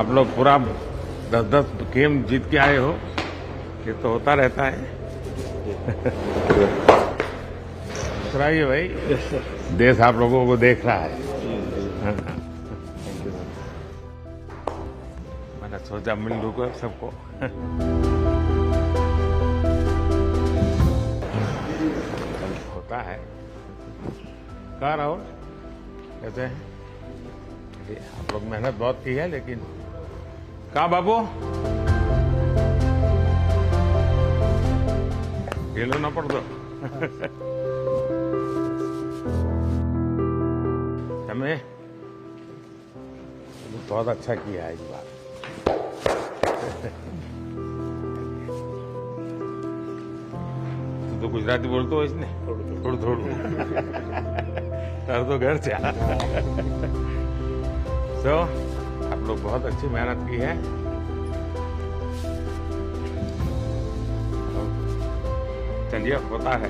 आप लोग पूरा 10-10 गेम जीत के आए हो, ये तो होता रहता है। मुस्कुराइए भाई, देश आप लोगों को देख रहा है। मैंने सोचा मिल लूंगा सबको। होता है। कहा राहुल कहते हैं आप लोग मेहनत बहुत की है, लेकिन कहा बाबू खेलो ना पड़ दो। हमें बहुत अच्छा किया है इस बार। तो गुजराती बोलते हो इसने थोड़ा थोड़ा कर दो घर से। तो आप लोग बहुत अच्छी मेहनत की है। चलिए होता है।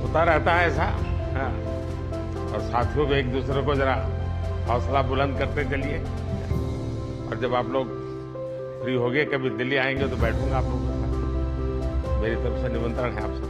होता रहता है ऐसा। हाँ। और साथियों को एक दूसरे को जरा हौसला बुलंद करते चलिए। और जब आप लोग फ्री हो गए, कभी दिल्ली आएंगे तो बैठूंगा आप लोगों के साथ। मेरी तरफ से निमंत्रण है आप सब।